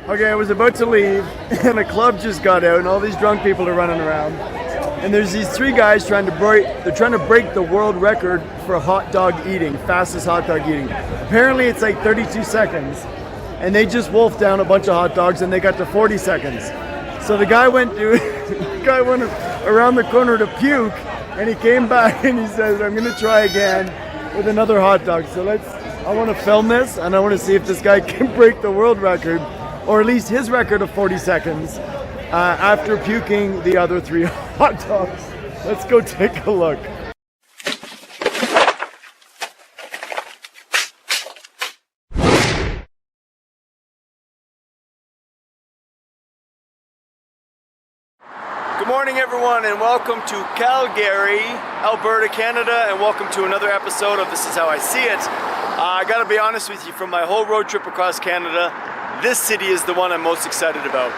Okay, I was about to leave, and a club just got out, and all these drunk people are running around. And there's these three guys trying to break the world record for hot dog eating, fastest hot dog eating. Apparently it's like 32 seconds. And they just wolfed down a bunch of hot dogs, and they got to 40 seconds. So the guy went around the corner to puke, and he came back and he says, I'm gonna try again with another hot dog. So I wanna film this, and I wanna see if this guy can break the world record, or at least his record of 40 seconds, after puking the other three hot dogs. Let's go take a look. Good morning, everyone, and welcome to Calgary, Alberta, Canada, and welcome to another episode of This Is How I See It. I gotta be honest with you, from my whole road trip across Canada, this city is the one I'm most excited about.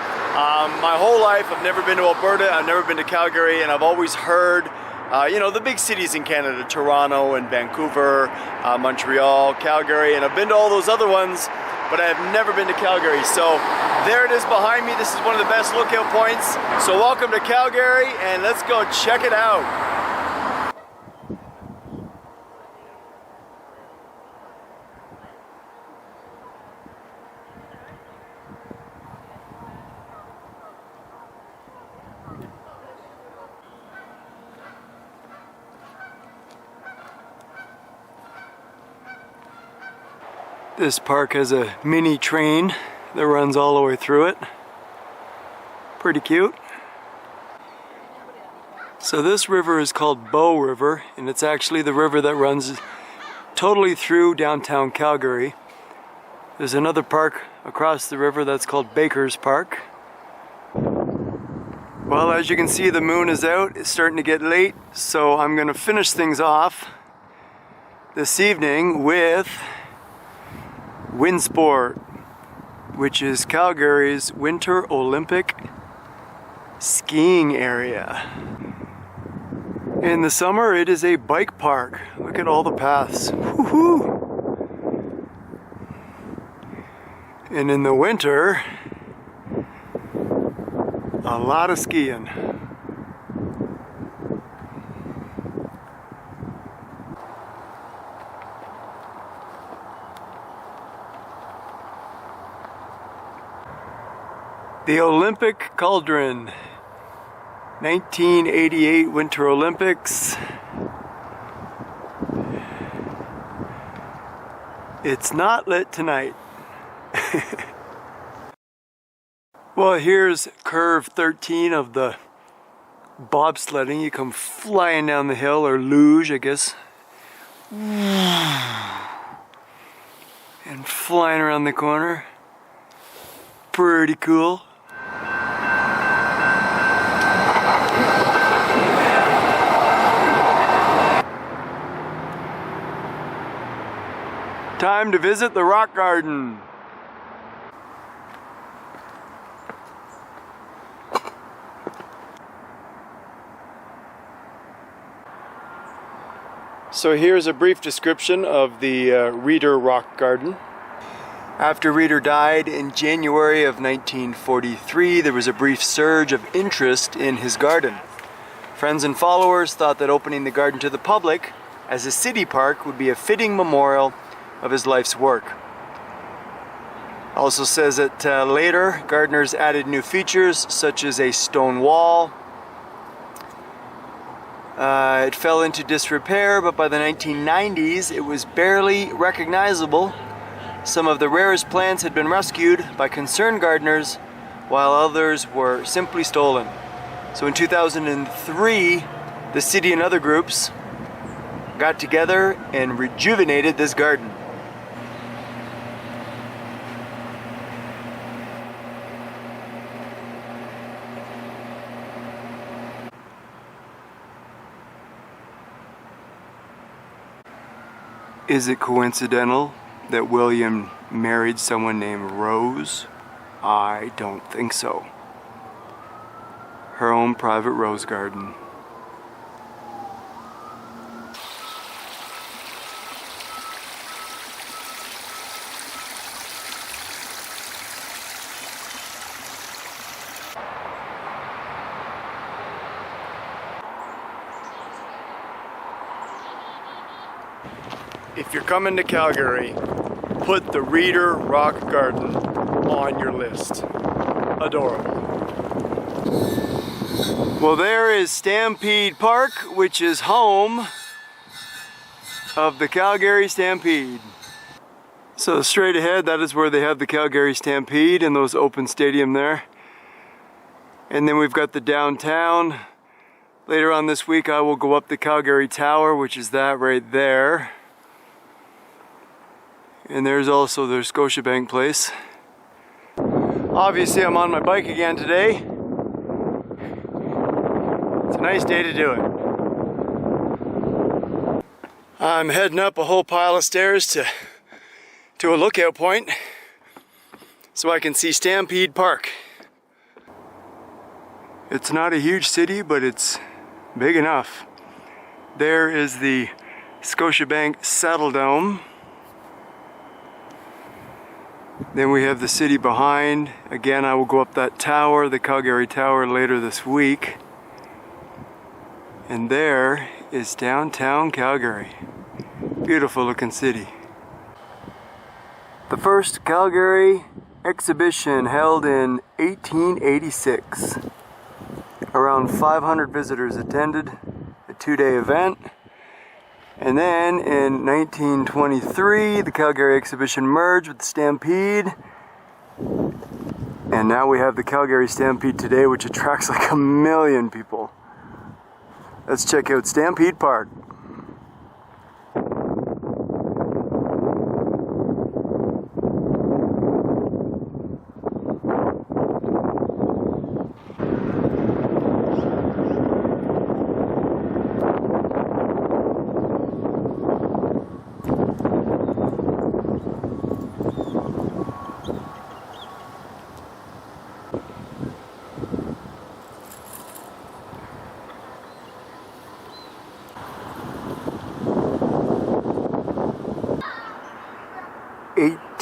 My whole life, I've never been to Alberta, I've never been to Calgary, and I've always heard, the big cities in Canada, Toronto and Vancouver, Montreal, Calgary, and I've been to all those other ones, but I have never been to Calgary. So there it is behind me. This is one of the best lookout points. So welcome to Calgary, and let's go check it out. This park has a mini train that runs all the way through it. Pretty cute. So this river is called Bow River, and it's actually the river that runs totally through downtown Calgary. There's another park across the river that's called Baker's Park. Well, as you can see, the moon is out. It's starting to get late, so I'm gonna finish things off this evening with Windsport, which is Calgary's Winter Olympic skiing area. In the summer, it is a bike park. Look at all the paths. Woohoo! And in the winter, a lot of skiing. The Olympic Cauldron, 1988 Winter Olympics. It's not lit tonight. Well, here's curve 13 of the bobsledding. You come flying down the hill, or luge, I guess. And flying around the corner. Pretty cool. Time to visit the rock garden. So here's a brief description of the Reader Rock Garden. After Reader died in January of 1943, there was a brief surge of interest in his garden. Friends and followers thought that opening the garden to the public as a city park would be a fitting memorial of his life's work. Also says that later, gardeners added new features such as a stone wall. It fell into disrepair, but by the 1990s, it was barely recognizable. Some of the rarest plants had been rescued by concerned gardeners, while others were simply stolen. So in 2003, the city and other groups got together and rejuvenated this garden. Is it coincidental that William married someone named Rose? I don't think so. Her own private rose garden. If you're coming to Calgary, put the Reader Rock Garden on your list. Adorable. Well, there is Stampede Park, which is home of the Calgary Stampede. So straight ahead, that is where they have the Calgary Stampede in those open stadium there. And then we've got the downtown. Later on this week, I will go up the Calgary Tower, which is that right there. And there's also their Scotiabank place. Obviously, I'm on my bike again today. It's a nice day to do it. I'm heading up a whole pile of stairs to a lookout point so I can see Stampede Park. It's not a huge city, but it's big enough. There is the Scotiabank Saddle Dome. Then we have the city behind. Again, I will go up that tower, the Calgary Tower, later this week. And there is downtown Calgary. Beautiful looking city. The first Calgary exhibition held in 1886. Around 500 visitors attended, a 2-day event. And then in 1923, the Calgary exhibition merged with the Stampede. And now we have the Calgary Stampede today, which attracts like 1 million people. Let's check out Stampede Park.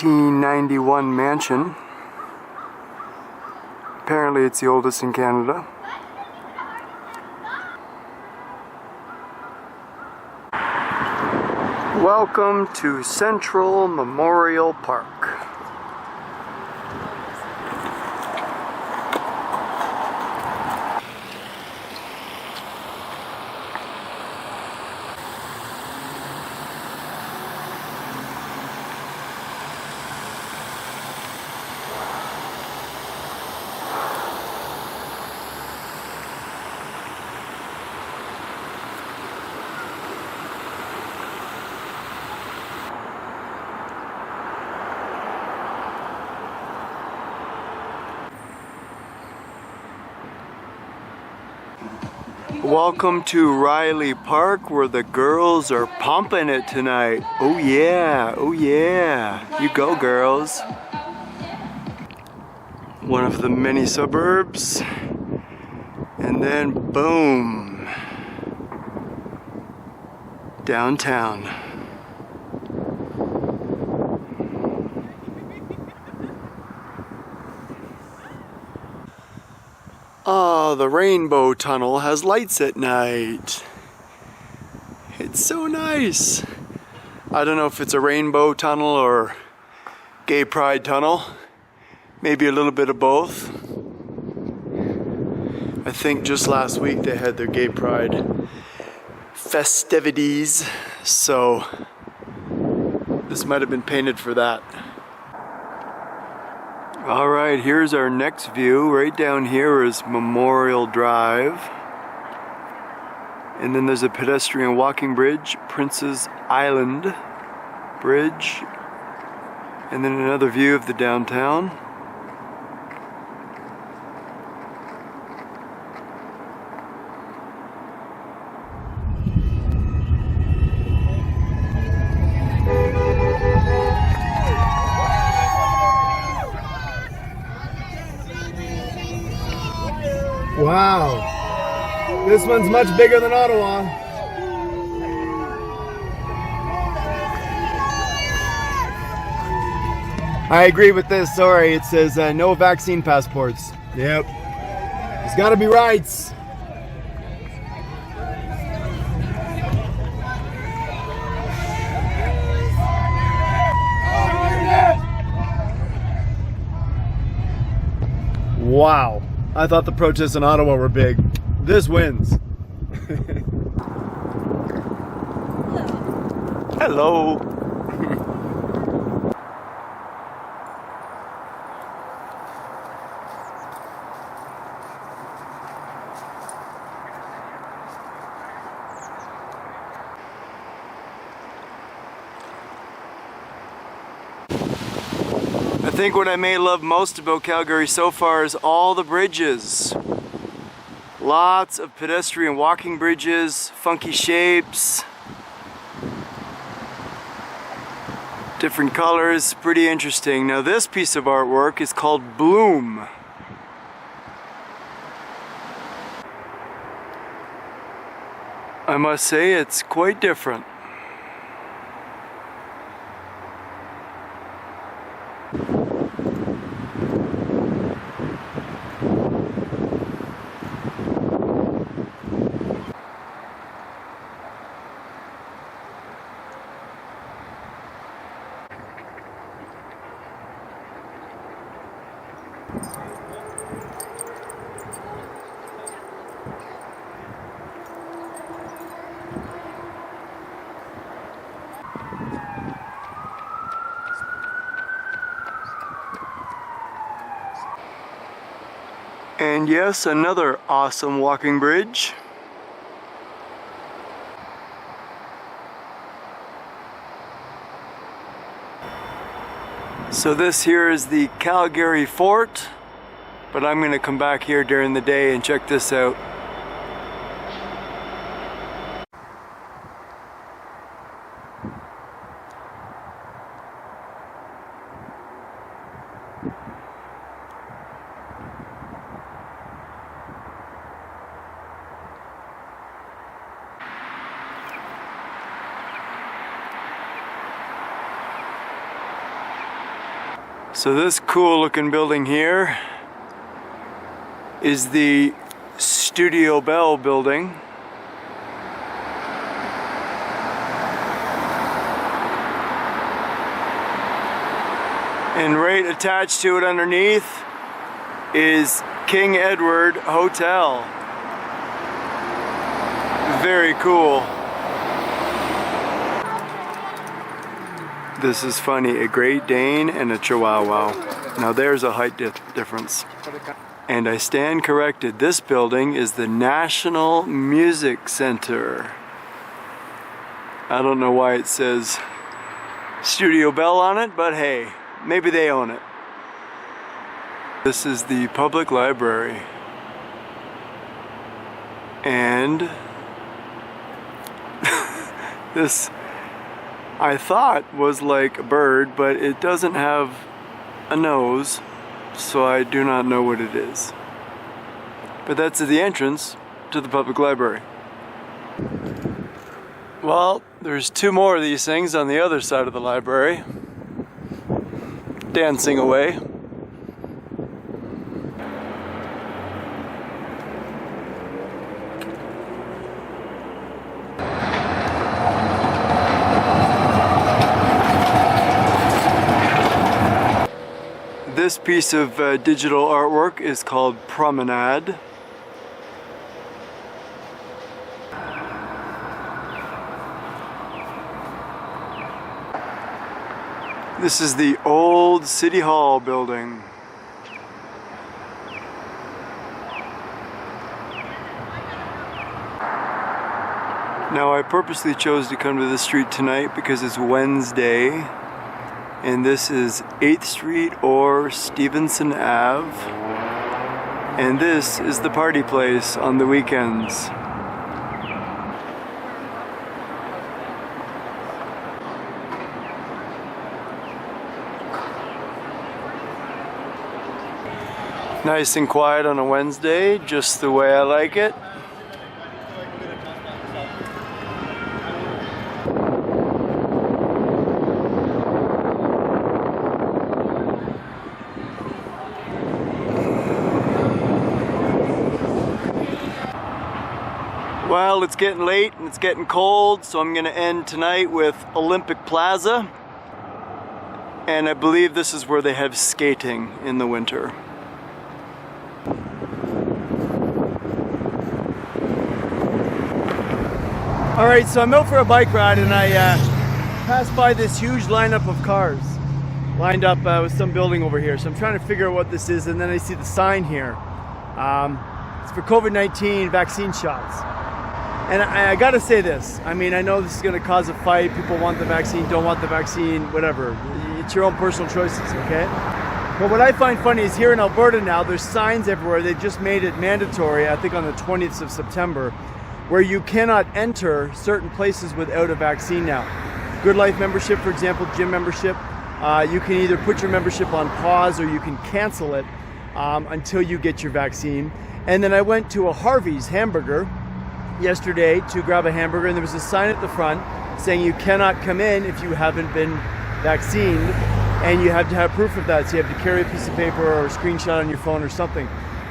'91 mansion. Apparently it's the oldest in Canada. Welcome to Central Memorial Park. Welcome to Riley Park, where the girls are pumping it tonight. Oh yeah, oh yeah. You go, girls. One of the many suburbs. And then boom. Downtown. Oh, the Rainbow Tunnel has lights at night. It's so nice. I don't know if it's a rainbow tunnel or gay pride tunnel. Maybe a little bit of both. I think just last week they had their gay pride festivities, so this might have been painted for that. Alright, here's our next view. Right down here is Memorial Drive. And then there's a pedestrian walking bridge, Prince's Island Bridge. And then another view of the downtown. Wow, this one's much bigger than Ottawa. I agree with this, sorry, it says no vaccine passports. Yep, there's gotta be rights. Wow. I thought the protests in Ottawa were big. This wins. Hello. I think what I may love most about Calgary so far is all the bridges. Lots of pedestrian walking bridges, funky shapes, different colors, pretty interesting. Now this piece of artwork is called Bloom. I must say it's quite different. And yes, another awesome walking bridge. So this here is the Calgary Fort, but I'm going to come back here during the day and check this out. So this cool looking building here is the Studio Bell building. And right attached to it underneath is King Edward Hotel. Very cool. This is funny, a Great Dane and a Chihuahua. Now there's a height difference. And I stand corrected, this building is the National Music Center. I don't know why it says Studio Bell on it, but hey, maybe they own it. This is the public library. And this I thought was like a bird, but it doesn't have a nose, so I do not know what it is. But that's the entrance to the public library. Well, there's two more of these things on the other side of the library, dancing away. This piece of digital artwork is called Promenade. This is the old City Hall building. Now I purposely chose to come to this street tonight because it's Wednesday. And this is 8th Street or Stevenson Ave. And this is the party place on the weekends. Nice and quiet on a Wednesday, just the way I like it. Well, it's getting late and it's getting cold, so I'm going to end tonight with Olympic Plaza. And I believe this is where they have skating in the winter. All right, so I'm out for a bike ride and I passed by this huge lineup of cars lined up with some building over here. So I'm trying to figure out what this is, and then I see the sign here. It's for COVID-19 vaccine shots. And I gotta say this, I mean, I know this is gonna cause a fight. People want the vaccine, don't want the vaccine, whatever. It's your own personal choices, okay? But what I find funny is here in Alberta now, there's signs everywhere. They just made it mandatory, I think on the 20th of September, where you cannot enter certain places without a vaccine now. Good Life membership, for example, gym membership, you can either put your membership on pause or you can cancel it until you get your vaccine. And then I went to a Harvey's hamburger yesterday to grab a hamburger, and there was a sign at the front saying you cannot come in if you haven't been vaccinated, and you have to have proof of that. So you have to carry a piece of paper or a screenshot on your phone or something.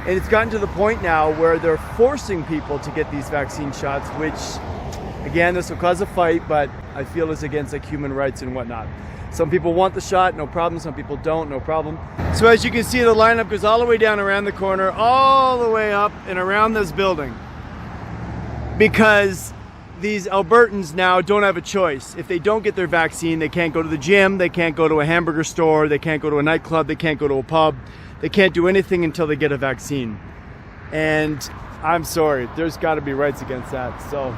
And it's gotten to the point now where they're forcing people to get these vaccine shots, which, again, this will cause a fight, but I feel is against like human rights and whatnot. Some people want the shot, no problem. Some people don't, no problem. So as you can see, the lineup goes all the way down around the corner, all the way up and around this building. Because these Albertans now don't have a choice. If they don't get their vaccine, they can't go to the gym, they can't go to a hamburger store, they can't go to a nightclub, they can't go to a pub. They can't do anything until they get a vaccine. And I'm sorry, there's gotta be rights against that. So,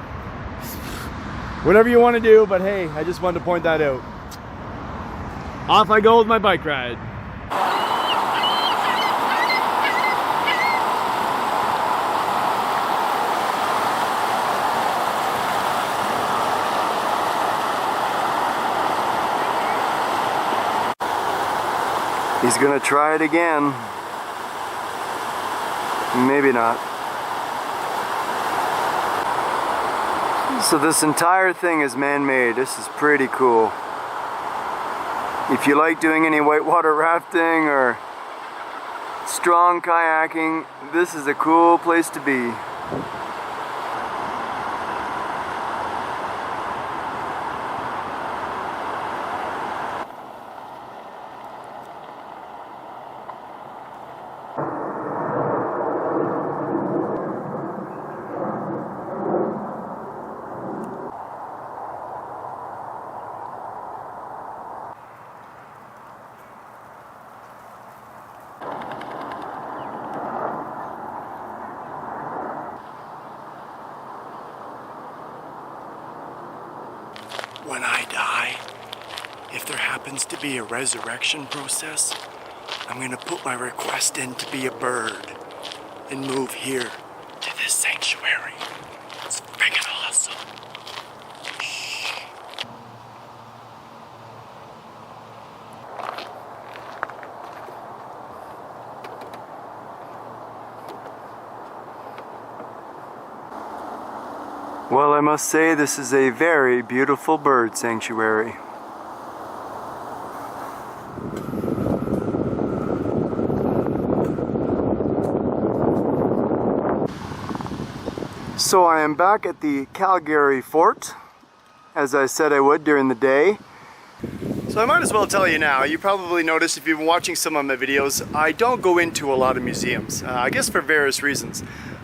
whatever you wanna do, but hey, I just wanted to point that out. Off I go with my bike ride. He's gonna try it again. Maybe not. So this entire thing is man-made. This is pretty cool. If you like doing any whitewater rafting or strong kayaking, this is a cool place to be. When I die, if there happens to be a resurrection process, I'm gonna put my request in to be a bird and move here to this sanctuary. It's freaking awesome. Well, I must say this is a very beautiful bird sanctuary. So I am back at the Calgary Fort, as I said I would during the day. So I might as well tell you now, you probably noticed if you've been watching some of my videos, I don't go into a lot of museums, I guess for various reasons.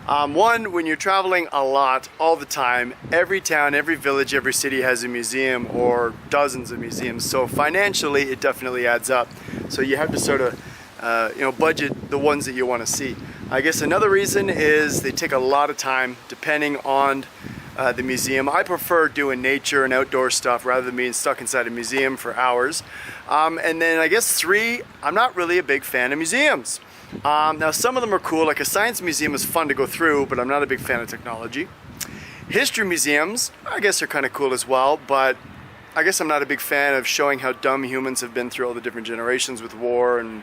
One, when you're traveling a lot, all the time, every town, every village, every city has a museum or dozens of museums. So financially, it definitely adds up. So you have to sort of, budget the ones that you want to see. I guess another reason is they take a lot of time depending on the museum. I prefer doing nature and outdoor stuff rather than being stuck inside a museum for hours. And then I guess three, I'm not really a big fan of museums. Now some of them are cool, like a science museum is fun to go through, but I'm not a big fan of technology. History museums, I guess are kind of cool as well, but I guess I'm not a big fan of showing how dumb humans have been through all the different generations with war and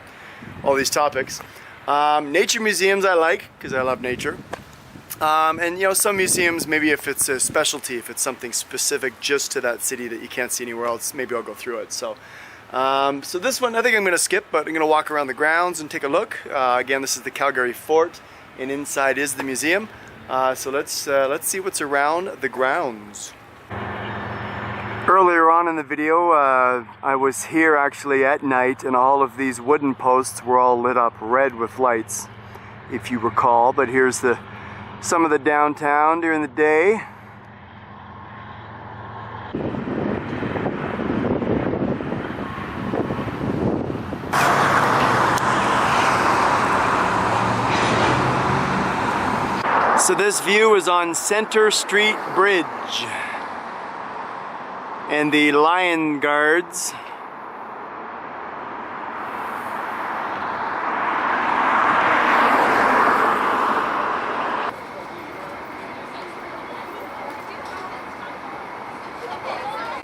all these topics. Nature museums I like, because I love nature. And some museums, maybe if it's a specialty, if it's something specific just to that city that you can't see anywhere else, maybe I'll go through it. So this one I think I'm going to skip, but I'm going to walk around the grounds and take a look. Again, this is the Calgary Fort, and inside is the museum. So let's see what's around the grounds. Earlier on in the video, I was here actually at night, and all of these wooden posts were all lit up red with lights, if you recall. But here's some of the downtown during the day. So this view is on Center Street Bridge. And the Lion Guards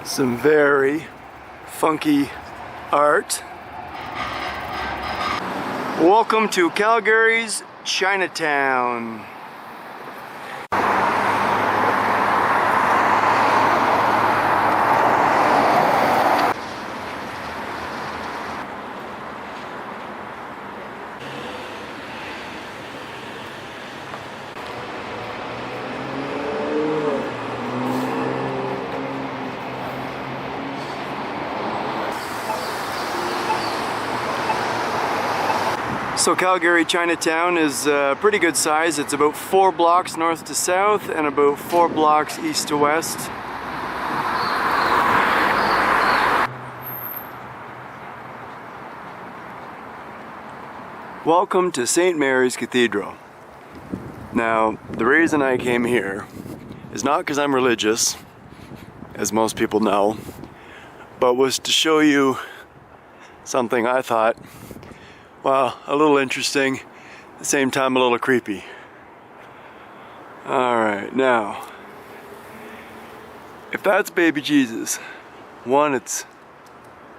some very funky art. Welcome to Calgary's Chinatown. So Calgary Chinatown is pretty good size. It's about 4 blocks north to south and about 4 blocks east to west. Welcome to St. Mary's Cathedral. Now, the reason I came here is not because I'm religious, as most people know, but was to show you something I thought, well, a little interesting, at the same time a little creepy. Alright, now, if that's baby Jesus, one, it's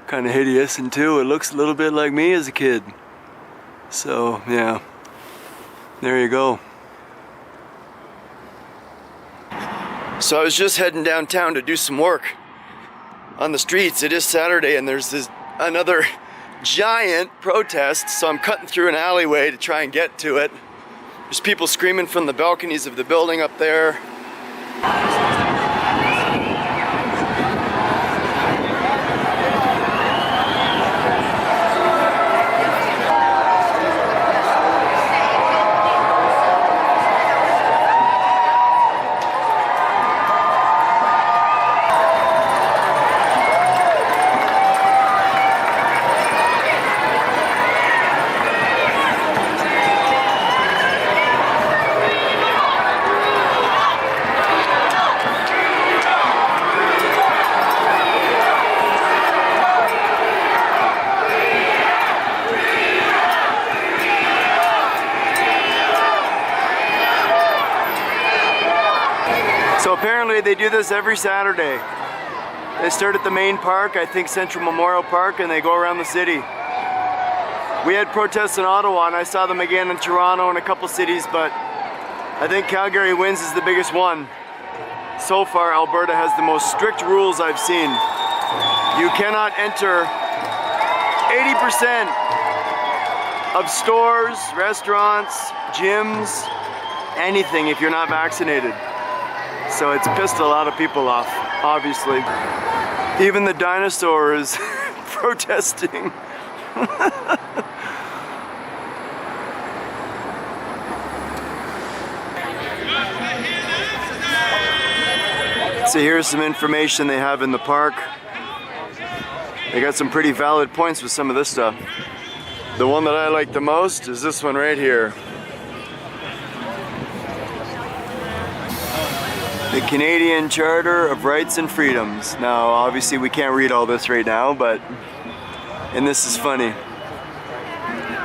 kind of hideous, and two, it looks a little bit like me as a kid. So, yeah, there you go. So I was just heading downtown to do some work on the streets. It is Saturday and there's another giant protest, so I'm cutting through an alleyway to try and get to it. There's people screaming from the balconies of the building up there. So apparently they do this every Saturday. They start at the main park, I think Central Memorial Park, and they go around the city. We had protests in Ottawa and I saw them again in Toronto and a couple cities, but I think Calgary wins is the biggest one. So far, Alberta has the most strict rules I've seen. You cannot enter 80% of stores, restaurants, gyms, anything if you're not vaccinated. So it's pissed a lot of people off, obviously. Even the dinosaur is protesting. So here's some information they have in the park. They got some pretty valid points with some of this stuff. The one that I like the most is this one right here. The Canadian Charter of Rights and Freedoms. Now, obviously we can't read all this right now, and this is funny.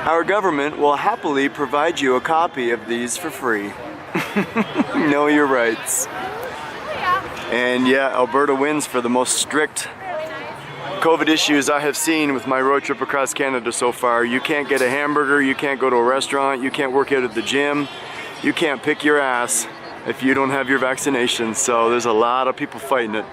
Our government will happily provide you a copy of these for free. Know your rights. And yeah, Alberta wins for the most strict COVID issues I have seen with my road trip across Canada so far. You can't get a hamburger, you can't go to a restaurant, you can't work out at the gym, you can't pick your ass if you don't have your vaccination. So there's a lot of people fighting it.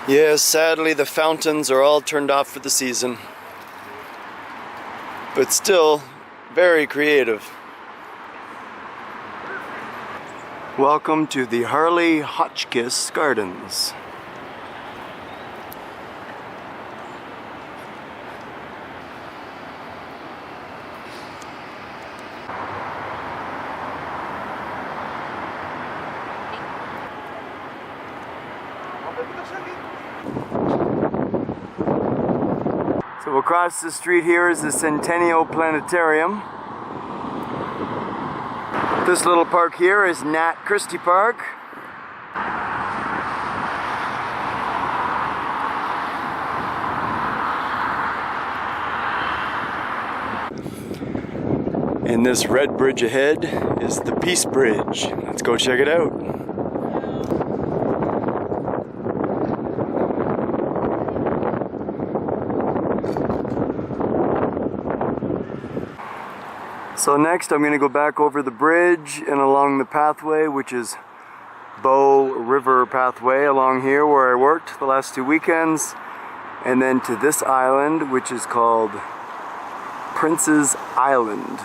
Yes, sadly the fountains are all turned off for the season. But still, very creative. Welcome to the Harley Hotchkiss Gardens. So across the street here is the Centennial Planetarium. This little park here is Nat Christie Park. And this red bridge ahead is the Peace Bridge. Let's go check it out. So next I'm going to go back over the bridge and along the pathway, which is Bow River pathway along here where I worked the last 2 weekends, and then to this island which is called Prince's Island.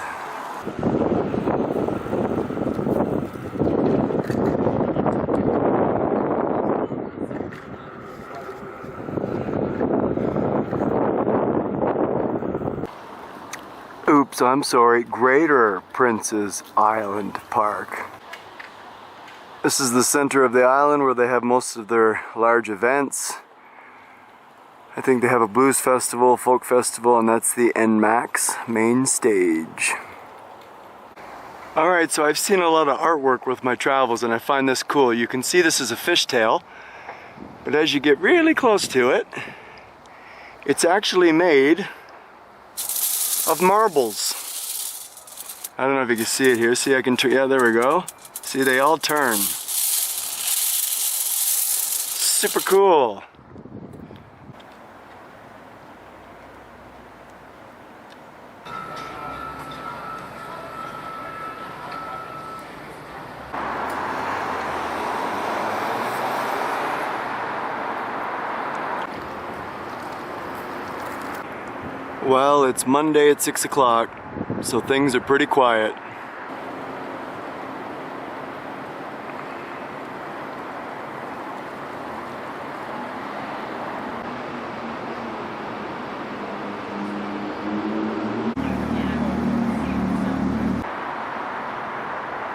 Oops, I'm sorry, Greater Prince's Island Park. This is the center of the island where they have most of their large events. I think they have a blues festival, folk festival, and that's the NMAX main stage. Alright, so I've seen a lot of artwork with my travels and I find this cool. You can see this is a fishtail, but as you get really close to it, it's actually made of marbles. I don't know if you can see it here. See, I can turn, yeah, there we go. See, they all turn. Super cool. Well, it's Monday at 6 o'clock, so things are pretty quiet.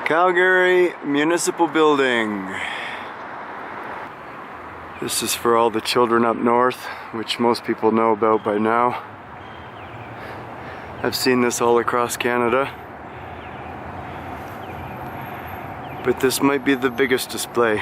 Calgary Municipal Building. This is for all the children up north, which most people know about by now. I've seen this all across Canada, but this might be the biggest display.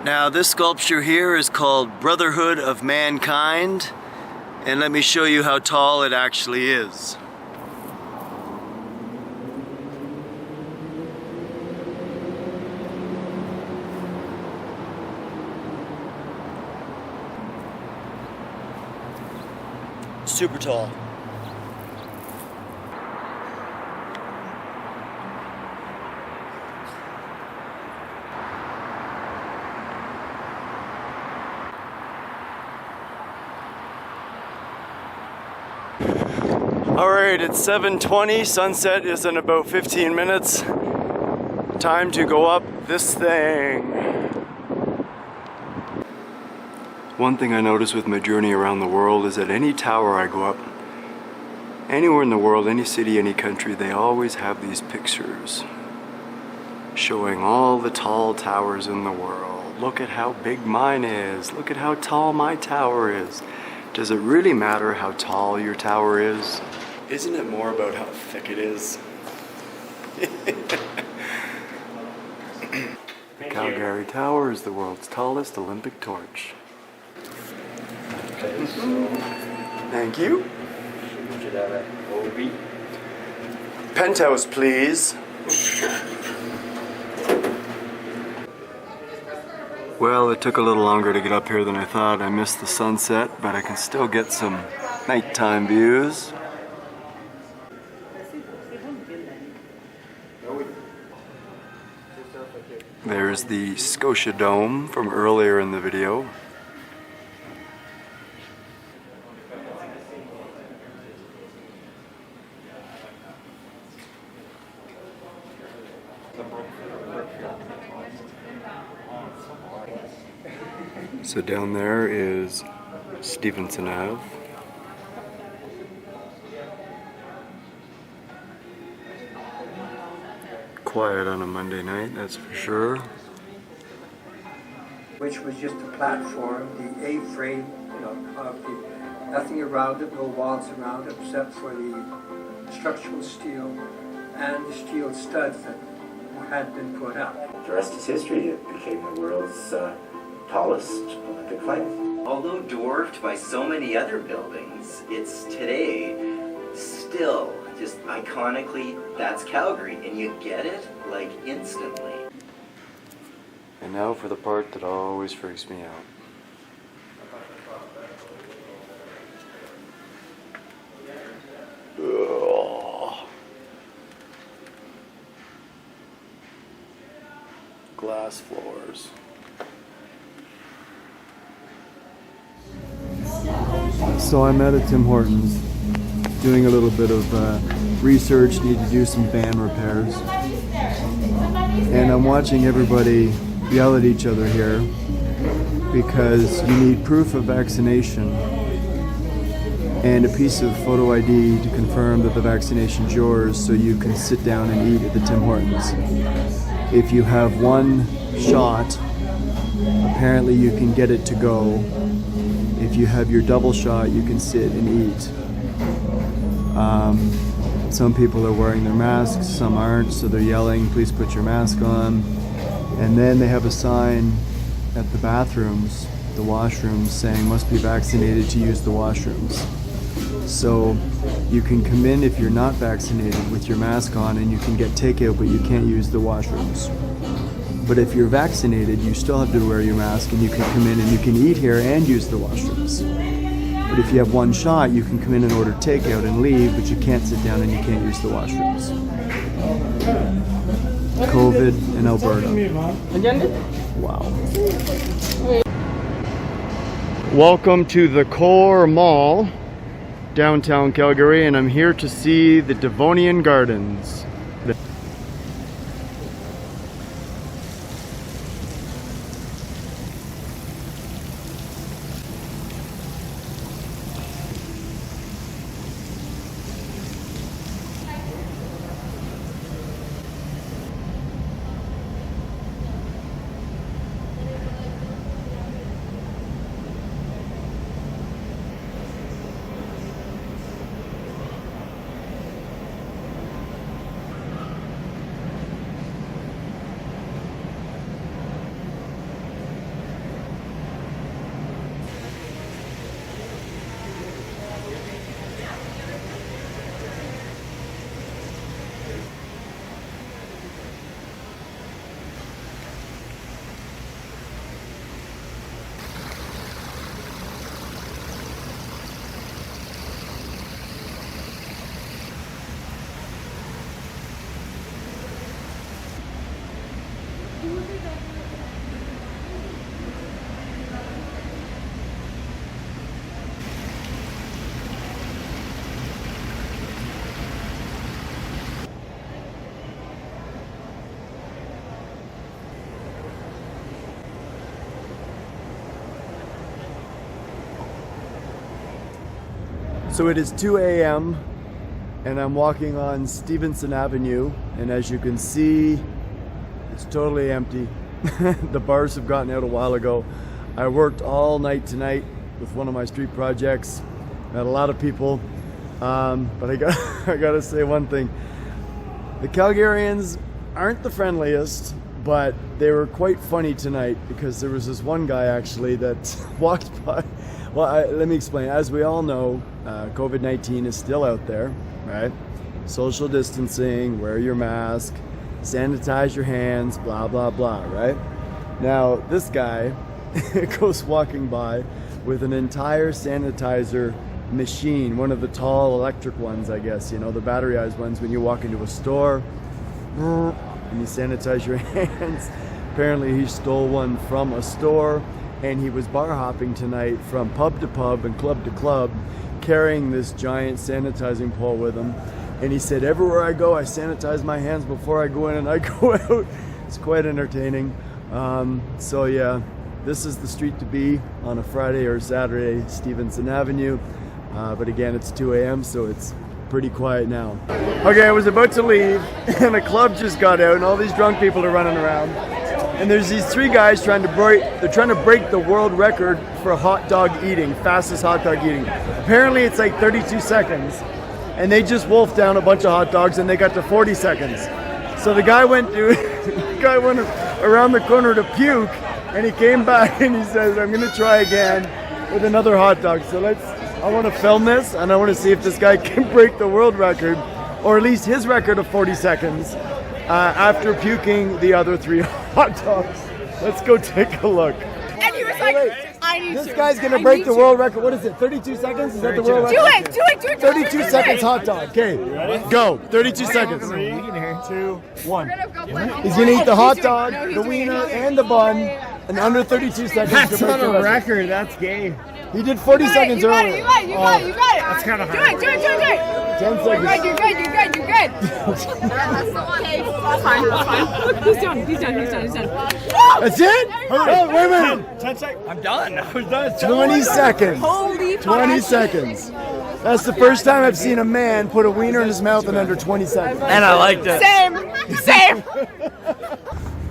Now this sculpture here is called Brotherhood of Mankind. And let me show you how tall it actually is. Super tall. Alright, it's 7:20, sunset is in about 15 minutes. Time to go up this thing. One thing I notice with my journey around the world is that any tower I go up, anywhere in the world, any city, any country, they always have these pictures showing all the tall towers in the world. Look at how big mine is. Look at how tall my tower is. Does it really matter how tall your tower is? Isn't it more about how thick it is? The Calgary Tower is the world's tallest Olympic torch. Thank you. Penthouse, please. Well, it took a little longer to get up here than I thought. I missed the sunset, but I can still get some nighttime views. There's the Scotia Dome from earlier in the video. So down there is Stevenson Ave. Quiet on a Monday night, that's for sure. Which was just a platform, the A-frame, of the, nothing around it, no walls around it, except for the structural steel and the steel studs that had been put up. The rest is history. It became the world's tallest Olympic flame. Although dwarfed by so many other buildings, it's today still just iconically, that's Calgary, and you get it like instantly. And now for the part that always freaks me out. Ugh. Glass floors. So I'm at a Tim Hortons doing a little bit of research, need to do some van repairs. And I'm watching everybody yell at each other here because you need proof of vaccination and a piece of photo ID to confirm that the vaccination's yours so you can sit down and eat at the Tim Hortons. If you have one shot, apparently you can get it to go. If you have your double shot, you can sit and eat. Some people are wearing their masks, some aren't, so they're yelling, please put your mask on. And then they have a sign at the bathrooms, the washrooms, saying must be vaccinated to use the washrooms. So you can come in if you're not vaccinated with your mask on and you can get takeout, but you can't use the washrooms. But if you're vaccinated, you still have to wear your mask and you can come in and you can eat here and use the washrooms. But if you have one shot, you can come in and order takeout and leave, but you can't sit down and you can't use the washrooms. COVID in Alberta. Wow. Welcome to the Core Mall, downtown Calgary, and I'm here to see the Devonian Gardens. So it is 2 a.m. and I'm walking on Stevenson Avenue, and as you can see, it's totally empty. The bars have gotten out a while ago. I worked all night tonight with one of my street projects. Met a lot of people, but I gotta say one thing. The Calgarians aren't the friendliest, but they were quite funny tonight because there was this one guy actually that walked by. Well, let me explain. As we all know, COVID-19 is still out there, right? Social distancing, wear your mask, sanitize your hands, blah, blah, blah, right? Now, this guy goes walking by with an entire sanitizer machine, one of the tall electric ones, I guess, you know, the batterized ones when you walk into a store and you sanitize your hands. Apparently he stole one from a store, and he was bar hopping tonight from pub to pub and club to club, carrying this giant sanitizing pole with him. And he said, everywhere I go, I sanitize my hands before I go in and I go out. It's quite entertaining. So yeah, this is the street to be on a Friday or Saturday, Stevenson Avenue. But again, it's 2 a.m., so it's pretty quiet now. Okay, I was about to leave, and a club just got out, and all these drunk people are running around. And there's these three guys trying to break the world record for hot dog eating, fastest hot dog eating. Apparently it's like 32 seconds. And they just wolfed down a bunch of hot dogs and they got to 40 seconds. So the guy went around the corner to puke, and he came back and he says, I'm gonna try again with another hot dog. So I wanna film this and I wanna see if this guy can break the world record, or at least his record of 40 seconds. After puking the other 3 hot dogs. Let's go take a look. And he was like, I need This to. guy's gonna break the world record. What is it? 32 seconds? Is that the world record? Do it. 32 seconds hot dog. Okay, go. 32 seconds. 3, 2, 1. He's gonna eat the hot dog, the wiener, and the bun in under 32 seconds. That's to break not the a record. record, that's gay. He did 40 seconds You got earlier. it. That's kinda Do hard. it. 10 seconds. You're good. That's the one. Okay, fine. He's done. That's it? Oh, wait a minute. 10 seconds. I'm done. I was done. 20 seconds. Holy 20 seconds. That's the first time I've seen a man put a wiener in his mouth in under 20 seconds. And I liked it. Same.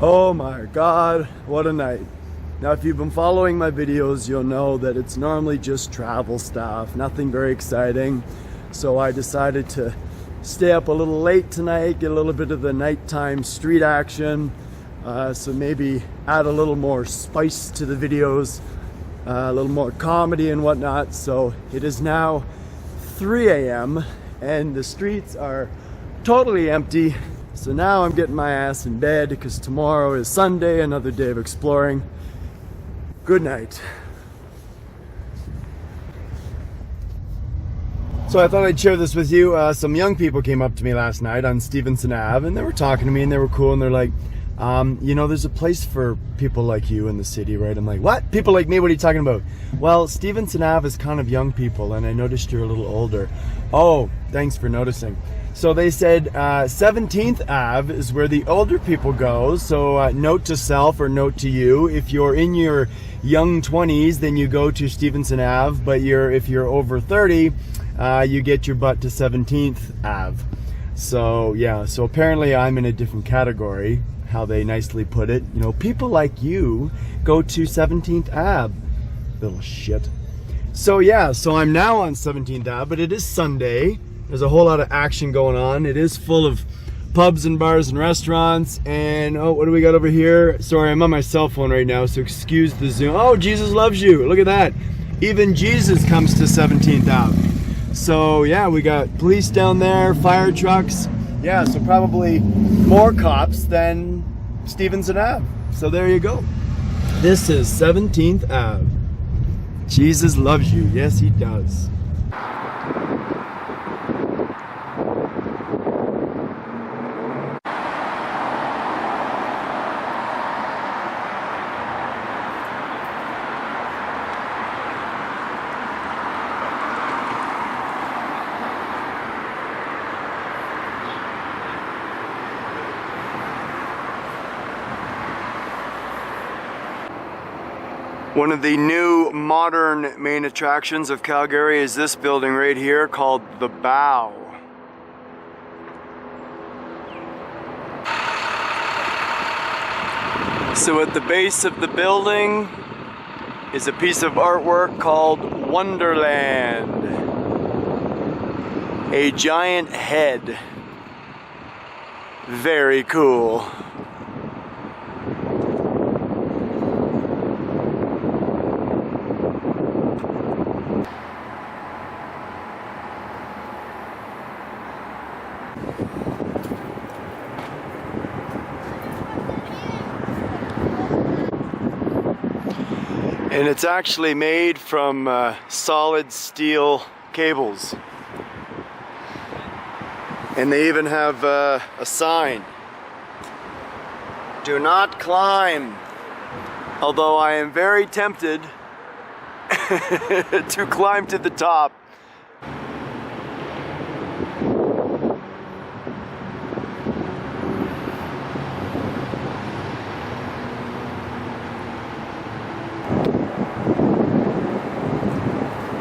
Oh my God, what a night. Now, if you've been following my videos, you'll know that it's normally just travel stuff, nothing very exciting. So I decided to stay up a little late tonight, get a little bit of the nighttime street action. So maybe add a little more spice to the videos, a little more comedy and whatnot. So it is now 3 a.m. and the streets are totally empty. So now I'm getting my ass in bed because tomorrow is Sunday, another day of exploring. Good night. So I thought I'd share this with you. Some young people came up to me last night on Stevenson Ave and they were talking to me and they were cool and they're like, you know, there's a place for people like you in the city, right? I'm like, what? People like me? What are you talking about? Well, Stevenson Ave is kind of young people and I noticed you're a little older. Oh, thanks for noticing. So they said 17th Ave is where the older people go. So note to self or note to you, if you're in your young 20s, then you go to Stevenson Ave. But if you're over 30, you get your butt to 17th Ave. So yeah, so apparently I'm in a different category, how they nicely put it. You know, people like you go to 17th Ave. Little shit. So yeah, so I'm now on 17th Ave, but it is Sunday. There's a whole lot of action going on. It is full of pubs and bars and restaurants. And oh, what do we got over here? Sorry, I'm on my cell phone right now, so excuse the zoom. Oh, Jesus loves you. Look at that. Even Jesus comes to 17th Ave. So yeah, we got police down there, fire trucks. Yeah, so probably more cops than Stevenson Ave. So there you go. This is 17th Ave. Jesus loves you. Yes, he does. One of the new modern main attractions of Calgary is this building right here called The Bow. So at the base of the building is a piece of artwork called Wonderland. A giant head. Very cool. And it's actually made from solid steel cables. And they even have a sign. Do not climb. Although I am very tempted to climb to the top.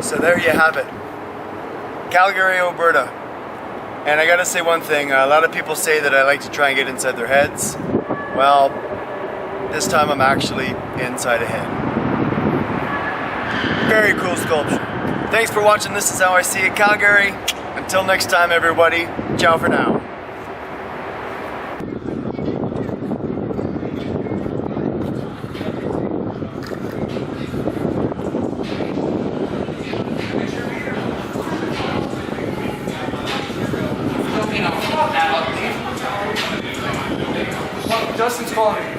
So there you have it. Calgary, Alberta. And I gotta say one thing, a lot of people say that I like to try and get inside their heads. Well, this time I'm actually inside a head. Very cool sculpture. Thanks for watching This Is How I See It Calgary. Until next time everybody, ciao for now. Justin's calling me.